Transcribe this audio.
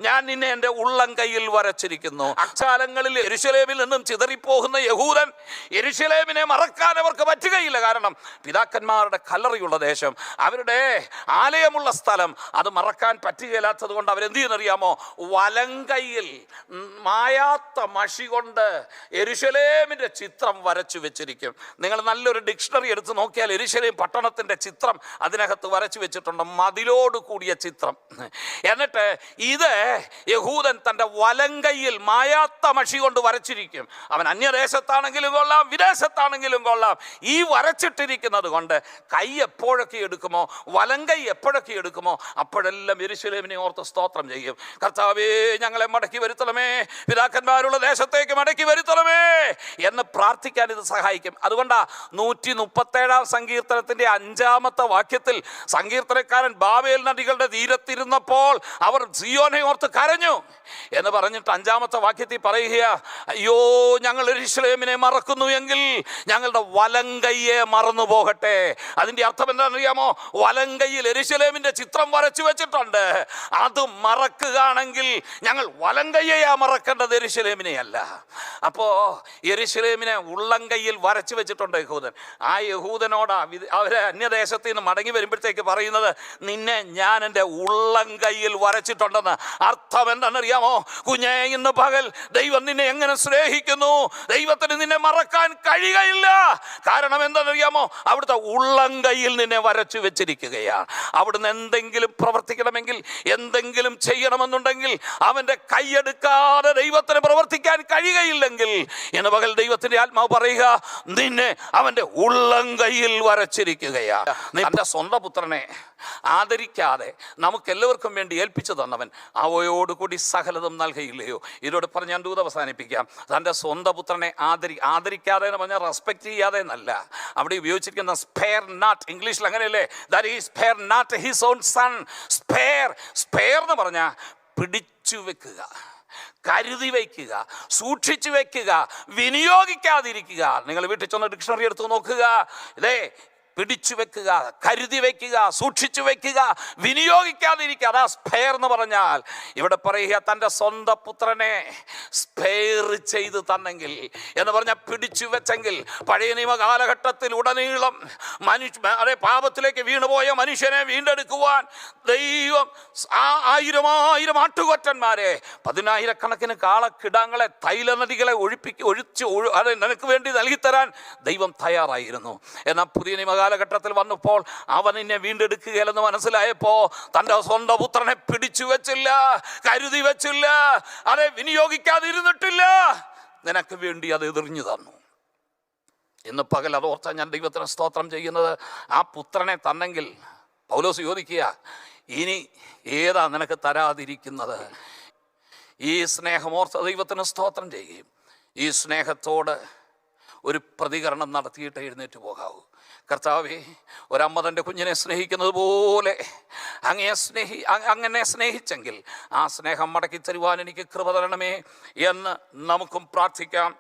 ഞാൻ നിന്നെ എൻ്റെ ഉള്ളം കയ്യിൽ വരച്ചിരിക്കുന്നു. അക്കാലങ്ങളിൽ യെരൂശലേമിൽ നിന്നും ചിതറിപ്പോകുന്ന യഹൂദൻ യെരൂശലേമിനെ മറക്കാൻ അവർക്ക് പറ്റുകയില്ല. കാരണം പിതാക്കന്മാരുടെ കല്ലറയുള്ള ദേശം, അവരുടെ ആലയമുള്ള സ്ഥലം, അത് മറക്കാൻ പറ്റുകയില്ലാത്തത് കൊണ്ട് അവരെന്ത് ചെയ്യുന്നറിയാമോ? വലങ്കയിൽ മായാത്ത മഷി കൊണ്ട് യെരൂശലേമിൻ്റെ ചിത്രം വരച്ചു വെച്ചിരിക്കും. നിങ്ങൾ നല്ലൊരു ഡിക്ഷണറി എടുത്ത് നോക്കിയാൽ യെരൂശലേം പട്ടണത്തിൻ്റെ ചിത്രം അതിനകത്ത് വരച്ചു വെച്ചിട്ടുണ്ട്, മതിലോട് കൂടിയ ചിത്രം. എന്നിട്ട് ഇത് യഹൂദൻ തൻ്റെ വലങ്കയിൽ മായാത്ത മഷി കൊണ്ട് വരച്ചിരിക്കും. അവൻ അന്യദേശത്താണെങ്കിലും കൊള്ളാം, വിദേശത്താണെങ്കിലും കൊള്ളാം, ഈ വരച്ചിട്ടിരിക്കുന്നത് കൊണ്ട് കൈ എപ്പോഴൊക്കെ എടുക്കുമോ, വലങ്കൈ എപ്പോഴൊക്കെ എടുക്കുമോ, അപ്പോഴെല്ലാം യെരൂശലേമിനെ ഓർത്ത് സ്തോത്രം ചെയ്യും. കർത്താവേ, ഞങ്ങളെ മടക്കി വരുത്തണമേ, പിതാക്കന്മാരുള്ള ദേശത്തേക്ക് മടക്കി വരുത്തണമേ എന്ന് പ്രാർത്ഥിക്കാൻ ഇത് സഹായിക്കും. അതുകൊണ്ടാ 137 സങ്കീർത്തനത്തിൻ്റെ 5-ാമത്തെ വാക്യത്തിൽ സങ്കീർത്തനക്കാരൻ ബാബേൽ നദികളുടെ തീരത്തിരുന്നപ്പോൾ അവർ സിയോനെ ഓർത്ത് കരഞ്ഞു എന്ന് പറഞ്ഞിട്ട് 5-ാമത്തെ വാക്യത്തിൽ പറയുക, അയ്യോ, ഞങ്ങൾ യെരൂശലേമിനെ മറക്കുന്നു എങ്കിൽ ഞങ്ങളുടെ വലങ്കയ്യെ മറന്നു പോകട്ടെ. അതിൻ്റെ അർത്ഥം എന്താണെന്നറിയാമോ? വലങ്കയിൽ യെരൂശലേമിൻ്റെ ചിത്രം വരച്ചു വെച്ചിട്ടുണ്ട്, അത് മറക്കുകയാണെങ്കിൽ ഞങ്ങൾ വലങ്കയ്യെയാ മറക്കേണ്ടത്, യെരൂശലേമിനെ അല്ല. അപ്പോൾ യെരൂശലേമിനെ ഉള്ളംകൈയിൽ വരച്ചു വെച്ചിട്ടുണ്ട് യഹൂദൻ. ആ യഹൂദനോടാ അവരെ അന്യദേശത്ത് നിന്ന് മടങ്ങി വരുമ്പോഴത്തേക്ക് പറയുന്നത്, നിന്നെ ഞാൻ എൻ്റെ ഉള്ളംകൈയിൽ വരച്ചിട്ടുണ്ടെന്ന്. അർത്ഥം എന്താണെന്നറിയാമോ? കുഞ്ഞേ, ഇന്ന് പകൽ ദൈവം നിന്നെ എങ്ങനെ സ്നേഹിക്കുന്നു, ദൈവത്തിന് നിന്നെ മറക്കാൻ കഴിയുകയില്ല. കാരണം എന്താണെന്നറിയാമോ? അവിടുത്തെ ഉള്ളംകൈയിൽ നിന്നെ വരച്ചു വെച്ചിരിക്കുകയാണ്. അവിടുന്ന് എന്തെങ്കിലും പ്രവർത്തിക്കണമെങ്കിൽ, എന്തെങ്കിലും ചെയ്യണമെന്നുണ്ടെങ്കിൽ അവൻ്റെ കൈയെടുക്കാതെ ദൈവത്തിന് പ്രവർത്തിക്കാൻ കഴിയുകയില്ലെങ്കിൽ ഇന്ന് പകൽ ദൈവത്തിൻ്റെ ആത്മാവ് പറയുക, നിന്നെ അവൻ്റെ ഉള്ളംകൈയിൽ വരച്ചിരിക്കുകയാണ്. തൻ്റെ സ്വന്തം പുത്രനെ ആദരിക്കാതെ നമുക്കെല്ലാവർക്കും വേണ്ടി ഏൽപ്പിച്ചു തന്നവൻ അവയോടുകൂടി സകലതും നൽകയില്ലയോ? ഇതോട് പറഞ്ഞ് ഞാൻ ദൂത് അവസാനിപ്പിക്കാം. തൻ്റെ സ്വന്തം പുത്രനെ ആദരിക്കാതെ എന്ന് പറഞ്ഞാൽ റെസ്പെക്റ്റ് ചെയ്യാതെ എന്നല്ല. അവിടെ ഉപയോഗിച്ചിരിക്കുന്ന സ്പെയർ നാട്ട്, ഇംഗ്ലീഷിൽ അങ്ങനെയല്ലേ? ദാറ്റ് ഈസ് സ്പെയർ നാട്ട് ഹിസ് ഓൺ സൺ. സ്പെയർ എന്ന് പറഞ്ഞാൽ പിടിച്ചു വെക്കുക, കരുതി വയ്ക്കുക, സൂക്ഷിച്ചു വയ്ക്കുക, വിനിയോഗിക്കാതിരിക്കുക. നിങ്ങൾ വീട്ടിൽ ചെന്ന് ഡിക്ഷണറി എടുത്ത് നോക്കുക. ഇതേ പിടിച്ചു വെക്കുക, കരുതി വയ്ക്കുക, സൂക്ഷിച്ചു വയ്ക്കുക, വിനിയോഗിക്കാതിരിക്കുക. അതാ സ്പെയർ എന്ന് പറഞ്ഞാൽ. ഇവിടെ പറയുക, തൻ്റെ സ്വന്തം പുത്രനെ സ്പെയർ ചെയ്ത് തന്നെങ്കിൽ എന്ന് പറഞ്ഞാൽ പിടിച്ചു വെച്ചെങ്കിൽ. പഴയ നിയമ കാലഘട്ടത്തിൽ ഉടനീളം പാപത്തിലേക്ക് വീണുപോയ മനുഷ്യനെ വീണ്ടെടുക്കുവാൻ ദൈവം 1000 ആട്ടുകൊറ്റന്മാരെ, 10,000 കാളക്കിടാങ്ങളെ, തൈലനദികളെ ഒഴിച്ച് അത് നിനക്ക് വേണ്ടി നൽകിത്തരാൻ ദൈവം തയ്യാറായിരുന്നു. എന്നാൽ പുതിയ നിയമ കാലഘട്ടത്തിൽ വന്നപ്പോൾ അവൻ എന്നെ വീണ്ടെടുക്കുകയില്ലെന്ന് മനസ്സിലായപ്പോൾ തൻ്റെ സ്വന്തം പുത്രനെ പിടിച്ചു വെച്ചില്ല, കരുതി വെച്ചില്ല, അതെ വിനിയോഗിക്കാതിരുന്നിട്ടില്ല, നിനക്ക് വേണ്ടി അത് എതിർഞ്ഞു തന്നു. ഇന്ന് പകൽ അതോർത്താൻ ഞാൻ ദൈവത്തിന് സ്തോത്രം ചെയ്യുന്നത്. ആ പുത്രനെ തന്നെങ്കിൽ പൗലോസ് ചോദിക്കുക, ഇനി ഏതാ നിനക്ക് തരാതിരിക്കുന്നത്? ഈ സ്നേഹമോർത്ത ദൈവത്തിന് സ്തോത്രം ചെയ്യുകയും ഈ സ്നേഹത്തോട് ഒരു പ്രതികരണം നടത്തിയിട്ട് എഴുന്നേറ്റ് പോകാവൂ. കർത്താവേ, ഒരമ്മ തൻ്റെ കുഞ്ഞിനെ സ്നേഹിക്കുന്നത് പോലെ അങ്ങനെ സ്നേഹിച്ചെങ്കിൽ ആ സ്നേഹം മടക്കി തരുവാൻ എനിക്ക് കൃപ തരണമേ എന്ന് നമുക്കും പ്രാർത്ഥിക്കാം.